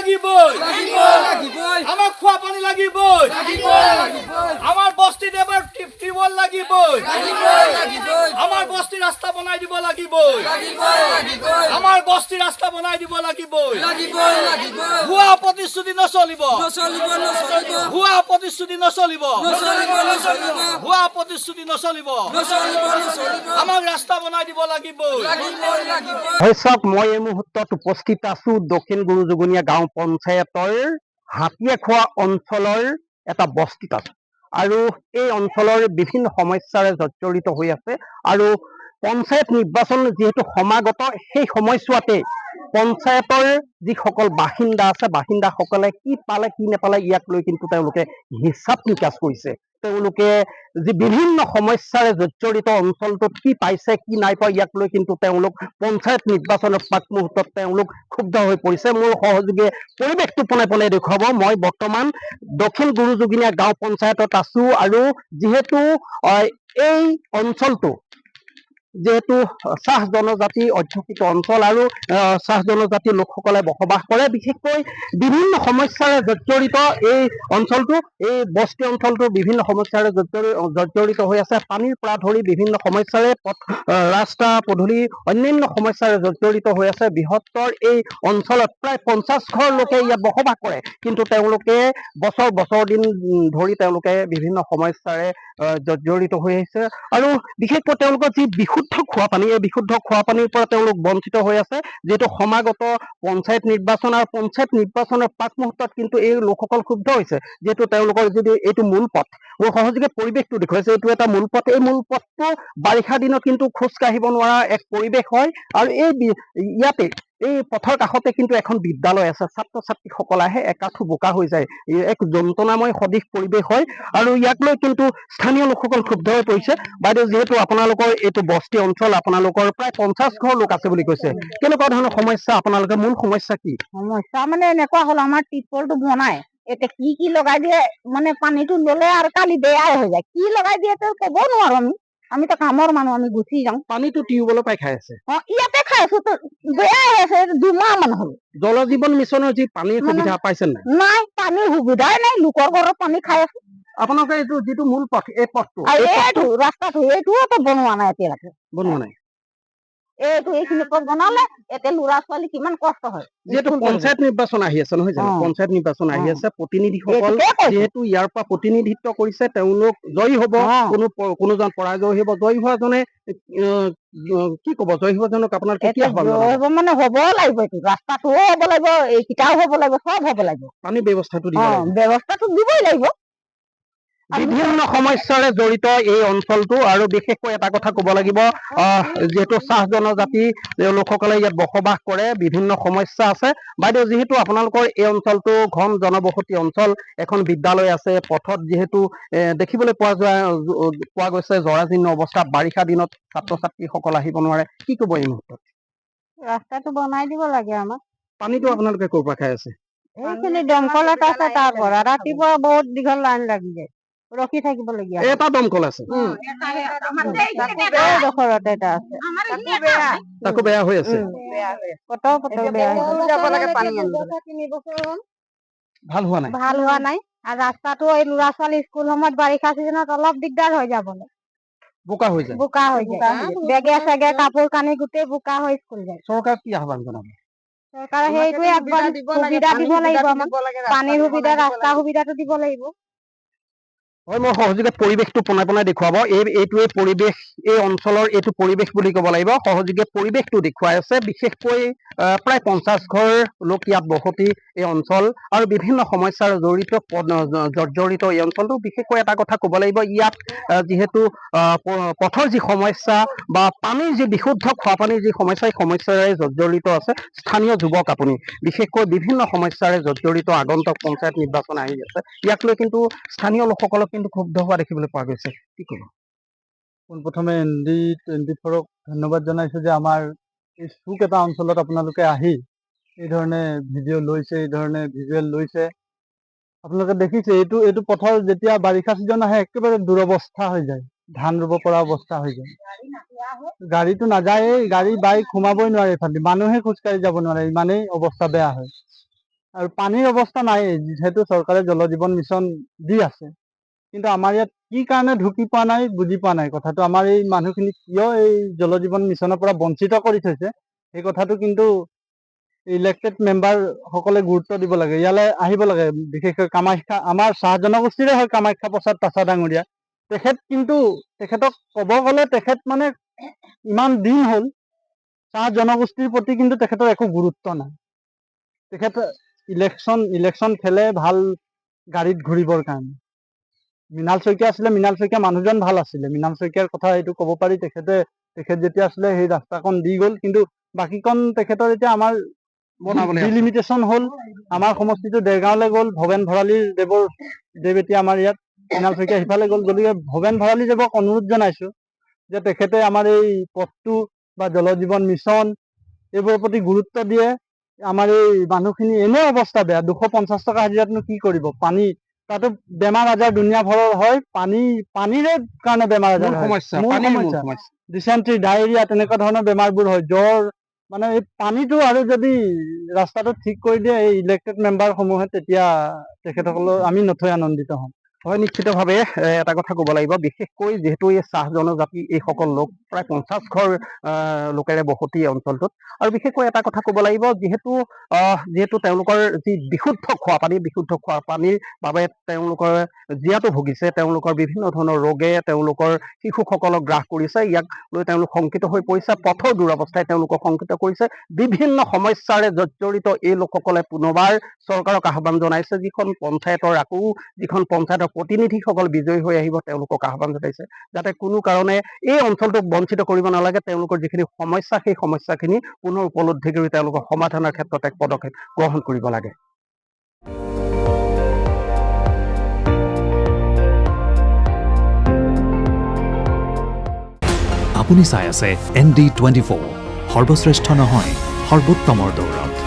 লাগিবই আমাক খোৱা পানী লাগিবই আমাৰ বস্তিত এবাৰ টিউবৱেল লাগিবই আমাৰ বস্তি ৰাস্তা বনাই দিব লাগিবই আমাৰ বস্তি ৰাস্তা বনাই দিব লাগিবই ভুৱা প্ৰতিশ্ৰুতি নচলিব ভুৱা প্ৰতিশ্ৰুতি নচলিব ভুৱা প্ৰতিশ্ৰুতি নচলিব আমাক ৰাস্তা বনাই দিব লাগিবই হয় চাওক, মই এই মুহূৰ্তত উপস্থিত আছো দক্ষিণ গুৰুজুগুনীয়া গাঁও পঞ্চায়তৰ হাতীয়াখোৱা অঞ্চলৰ এটা বস্তিত আছো আৰু এই অঞ্চলৰ বিভিন্ন সমস্যাৰে জৰ্জৰিত হৈ আছে আৰু পঞ্চায়ত নিৰ্বাচন যিহেতু সমাগত, সেই সময়ছোৱাতে পঞ্চায়তৰ যিসকল বাসিন্দা আছে বাসিন্দাসকলে কি পালে কি নেপালে ইয়াক লৈ কিন্তু তেওঁলোকে হিচাপ নিকাচ কৰিছে। তেওঁলোকে যি বিভিন্ন সমস্যাৰে জৰ্জৰিত অঞ্চলটোত কি পাইছে কি নাই পোৱা ইয়াক লৈ কিন্তু তেওঁলোক পঞ্চায়ত নিৰ্বাচনৰ প্ৰাক মুহূৰ্তত তেওঁলোক ক্ষুব্ধ হৈ পৰিছে। মোৰ সহযোগে পৰিৱেশটো পোনে পোনে দেখুৱাব। মই বৰ্তমান দক্ষিণ গুৰুজুগুনীয়া গাঁও পঞ্চায়তত আছো আৰু যিহেতু এই অঞ্চলটো যেহেতু চাহ জনজাতি অধ্যুষিত অঞ্চল আৰু চাহ জনজাতি লোকসকলে বসবাস কৰে, বিশেষকৈ বিভিন্ন সমস্যাৰে জৰ্জৰিত এই অঞ্চলটো, এই বস্তি অঞ্চলটো বিভিন্ন সমস্যাৰে জৰ্জৰিত হৈ আছে। পানীৰ পৰা ধৰি বিভিন্ন সমস্যাৰে ৰাস্তা পদূলি অন্যান্য সমস্যাৰে জৰ্জৰিত হৈ আছে। বৃহত্তৰ এই অঞ্চলত প্ৰায় 50 ঘৰ লোকে ইয়াত বসবাস কৰে, কিন্তু তেওঁলোকে বছৰ দিন ধৰি তেওঁলোকে বিভিন্ন সমস্যাৰে জৰ্জৰিত হৈ আহিছে আৰু বিশেষকৈ তেওঁলোকৰ যি বিশুদ্ধ খোৱা পানী, এই বিশুদ্ধ খোৱা পানীৰ পৰা তেওঁলোক বঞ্চিত হৈ আছে। যিহেতু সমাগত পঞ্চায়ত নিৰ্বাচন আৰু পঞ্চায়ত নিৰ্বাচনৰ প্ৰাক মুহূৰ্তত কিন্তু এই লোকসকল ক্ষুব্ধ হৈছে, যিহেতু তেওঁলোকৰ যদি এইটো মূল পথ, মোৰ সহযোগে পৰিৱেশটো দেখুৱাইছে, এইটো এটা মূল পথ। এই মূল পথটো বাৰিষা দিনত কিন্তু খোজ কাঢ়িব নোৱাৰা এক পৰিৱেশ হয় আৰু ইয়াতে এই পথৰ কাষতে কিন্তু এখন বিদ্যালয় আছে। ছাত্ৰ ছাত্ৰীসকল আহে, একাঠু বোকা হৈ যায়, এক যন্ত্ৰণাময় সদৃশ পৰিৱেশ হয় আৰু ইয়াক লৈ কিন্তু স্থানীয় লোকসকল ক্ষুব্ধ হৈ পৰিছে। বাইদেউ, যিহেতু আপোনালোকৰ এইটো বস্তি অঞ্চল, আপোনালোকৰ প্ৰায় 50 ঘৰ লোক আছে বুলি কৈছে, কেনেকুৱা ধৰণৰ সমস্যা আপোনালোকে, মূল সমস্যা কি? সমস্যা মানে এনেকুৱা হ'ল, আমাৰ টিপলটো বনাই এতিয়া কি লগাই দিয়ে, মানে পানীটো ললে আৰু কালি বেয়াই হৈ যায়। কি লগাই দিয়ে তো ক'ব নোৱাৰো আমিতো কামৰ মানুহ, আমি গুচি যাওঁ। পানীটো টিউবৱেলৰ পৰাই খাই আছে? ইয়াতে খাই আছো, তো বেয়াই হৈ আছে, 2 মাহ মান হ'ল। জল জীৱন মিছনৰ যি পানীৰ সুবিধা পাইছে নাই? নাই, পানীৰ সুবিধাই নাই, লোকৰ ঘৰত পানী খাই আছো। আপোনালোকে এইটো যিটো মূল পথ, এই পথটো এইটো ৰাস্তাটো এইটোও বনোৱা নাই এতিয়ালৈকে, বনোৱা নাই। এইখিনি পথ বনালে এতিয়া ল'ৰা ছোৱালী কিমান কষ্ট হয়। যিহেতু পঞ্চায়ত নিৰ্বাচন আহি আছে নহয় জানো, পঞ্চায়ত নিৰ্বাচন আহি আছে, প্ৰতিনিধিসকল যিহেতু ইয়াৰ পৰা প্ৰতিনিধিত্ব কৰিছে, তেওঁলোক জয়ী হব, কোনোজন পৰাজয় হব। জয়ী হোৱাজনে কি কব, জয়ী হোৱাজনক আপোনাৰ কেতিয়া হব মানে হব লাগিব, এইটো ৰাস্তাটোও হব লাগিব, এইকেইটাও হব লাগিব, চব হব লাগিব, পানী ব্যৱস্থাটো দিব লাগিব, ব্যৱস্থাটো দিবই লাগিব। বিভিন্ন সমস্যাৰে জড়িত এই অঞ্চলটো আৰু বিশেষকৈ এটা কথা কব লাগিব, যিহেতু চাহ জনজাতি লোকসকলে ইয়াত বসবাস কৰে, বিভিন্ন সমস্যা আছে। বাইদেউ, যিহেতু আপোনালোকৰ এই অঞ্চলটো ঘন জনবসতি অঞ্চল, এখন বিদ্যালয় আছে, পথত যিহেতু দেখিবলৈ পোৱা গৈছে জৰাজীৰ্ণ অৱস্থা, বাৰিষা দিনত ছাত্ৰ ছাত্ৰীসকল আহিব নোৱাৰে, কি কব এই মুহূৰ্তত? ৰাস্তাটো বনাই দিব লাগে আমাক। পানীটো আপোনালোকে ক'ৰ পৰা খাই আছে? এইখিনি দমকলত আছে, তাৰ পৰা ৰাতিপুৱা বহুত দীঘল লাইন লাগি যায়, ৰখি থাকিবলগীয়া। এটা দমকল আছে, তাকো বেয়া হৈ আছে। ভাল হোৱা নাই। আৰু ৰাস্তাটো এই ল'ৰা ছোৱালী স্কুল সময়ত বাৰিষা চিজনত অলপ দিগদাৰ হৈ যাবলৈ, বোকা হৈ যায়, বেগে চেগে কাপোৰ কানি গোটেই বোকা হৈ স্কুল যায়। চৰকাৰক কি আহ্বান জনাব? চৰকাৰে সেইটোৱে সুবিধা দিব লাগিব, আমাক পানীৰ সুবিধা, ৰাস্তা সুবিধাটো দিব লাগিব। হয়, মই সহযোগে পৰিৱেশটো পোনে পোনে দেখুৱাব। এইটোৱে পৰিৱেশ, এই অঞ্চলৰ এইটো পৰিৱেশ বুলি ক'ব লাগিব। সহযোগে পৰিৱেশটো দেখুৱাই আছে, বিশেষকৈ প্ৰায় 50 ঘৰ লোক ইয়াত বসতি এই অঞ্চল আৰু বিভিন্ন সমস্যাৰ জৰ্জৰিত এই অঞ্চলটো। বিশেষকৈ এটা কথা ক'ব লাগিব, ইয়াত যিহেতু পথৰ যি সমস্যা বা পানীৰ যি বিশুদ্ধ খোৱা পানীৰ যি সমস্যা, এই সমস্যাৰে জৰ্জৰিত আছে স্থানীয় যুৱক আপুনি, বিশেষকৈ বিভিন্ন সমস্যাৰে জৰ্জৰিত। আগন্তুক পঞ্চায়ত নিৰ্বাচন আহি আছে, ইয়াক লৈ কিন্তু স্থানীয় লোকসকলক কিন্তু ক্ষুব্ধ হোৱা দেখিবলৈ পোৱা গৈছে, কি ক'ব? পোনপ্ৰথমে ND24ক ধন্যবাদ জনাইছো যে আমাৰ এই চুক এটা অঞ্চলত আপোনালোকে আহি এই ধৰণে ভিডিঅ' লৈছে, এই ধৰণে ভিজুৱেল লৈছে। আপোনালোকে দেখিছে এইটো পথৰ যেতিয়া বাৰিষা চিজন আহে একেবাৰে দুৰৱস্থা হৈ যায়, ধান ৰুব পৰা অৱস্থা হৈ যায়, গাড়ীটো নাযায়, গাড়ী বাইক সোমাবই নোৱাৰে, এইফালে মানুহে খোজকাঢ়ি যাব নোৱাৰে, ইমানেই অৱস্থা বেয়া হয়। আৰু পানীৰ অৱস্থা নাই, যিহেতু চৰকাৰে জল জীৱন মিছন দি আছে, কিন্তু আমাৰ ইয়াত কি কাৰণে ঢুকি পোৱা নাই বুজি পোৱা নাই কথাটো। আমাৰ এই মানুহখিনি কিয় এই জল জীৱন মিছনৰ পৰা বঞ্চিত কৰি থৈছে সেই কথাটো কিন্তু ইলেক্টেড মেম্বাৰ সকলে গুৰুত্ব দিব লাগে, ইয়ালৈ আহিব লাগে। বিশেষকৈ কামাখ্যা, আমাৰ চাহ জনগোষ্ঠীৰে হয় কামাখ্যা প্ৰসাদ তাছা ডাঙৰীয়া, তেখেতক ক'ব গ'লে তেখেত মানে ইমান দিন হ'ল চাহ জনগোষ্ঠীৰ প্ৰতি কিন্তু তেখেতৰ একো গুৰুত্ব নাই। তেখেত ইলেকশ্যন খেলে ভাল গাড়ীত ঘূৰিবৰ কাৰণে। মৃণাল শইকীয়া আছিলে, মৃণাল শইকীয়া মানুহজন ভাল আছিলে, মৃণাল শইকীয়াৰ কথা এইটো ক'ব পাৰি। তেখেত যেতিয়া আছিলে সেই ৰাস্তাখন দি গ'ল, কিন্তু বাকীকণ তেখেতৰ এতিয়া আমাৰ ডিলিমিটেশ্যন হ'ল। আমাৰ সমষ্টিটো দেৰগাঁৱলৈ গ'ল, ভৱেন ভৰালীৰ দেৱ এতিয়া আমাৰ ইয়াত, মৃণাল শইকীয়া সিফালে গ'ল। গতিকে ভৱেন ভৰালী দেৱক অনুৰোধ জনাইছো যে তেখেতে আমাৰ এই পথটো বা জল জীৱন মিছন এইবোৰৰ প্ৰতি গুৰুত্ব দিয়ে। আমাৰ এই মানুহখিনি এনে অৱস্থা বেয়া, 250 টকা হাজিৰাতনো কি কৰিব। পানী তাতো বেমাৰ আজাৰ দুনীয়া ভৰৰ হয়, পানীৰে কাৰণে বেমাৰ আজাৰ হয়। মূল সমস্যা ডিচেণ্ট্ৰি, ডায়েৰিয়া তেনেকুৱা ধৰণৰ বেমাৰবোৰ হয়, জ্বৰ। মানে এই পানীটো আৰু যদি ৰাস্তাটো ঠিক কৰি দিয়ে এই ইলেক্টেড মেম্বাৰ সমূহে, তেতিয়া তেখেতসকলৰ আমি নথৈ আনন্দিত হ'ম। হয়, নিশ্চিতভাৱে এটা কথা ক'ব লাগিব, বিশেষকৈ যিহেতু এই চাহ জনজাতি এইসকল লোক প্ৰায় 50 ঘৰ লোকেৰে বসতি এই অঞ্চলটোত। আৰু বিশেষকৈ এটা কথা ক'ব লাগিব, যিহেতু তেওঁলোকৰ যি বিশুদ্ধ খোৱা পানীৰ বাবে তেওঁলোকৰ জীয়াতু ভুগিছে, তেওঁলোকৰ বিভিন্ন ধৰণৰ ৰোগে তেওঁলোকৰ শিশুসকলক গ্ৰাস কৰিছে। ইয়াক লৈ তেওঁলোক শংকিত হৈ পৰিছে, পথৰ দুৰৱস্থাই তেওঁলোকক শংকিত কৰিছে। বিভিন্ন সমস্যাৰে জৰ্জৰিত এই লোকসকলে পুনৰবাৰ চৰকাৰক আহ্বান জনাইছে, যিখন পঞ্চায়তৰ প্ৰতিনিধিসকল বিজয়ী হৈ আহিব তেওঁলোকক আহ্বান জনাইছে, যাতে কোনো কাৰণে এই অঞ্চলটোক বঞ্চিত কৰিব নালাগে। তেওঁলোকৰ যিখিনি সমস্যা সেই সমস্যাখিনি পুনৰ উপলব্ধি কৰি তেওঁলোকৰ সমাধানৰ ক্ষেত্ৰত এক পদক্ষেপ গ্ৰহণ কৰিব লাগে। আপুনি চাই আছে ND24, সৰ্বশ্ৰেষ্ঠ নহয় সৰ্বোত্তমৰ দৌৰত।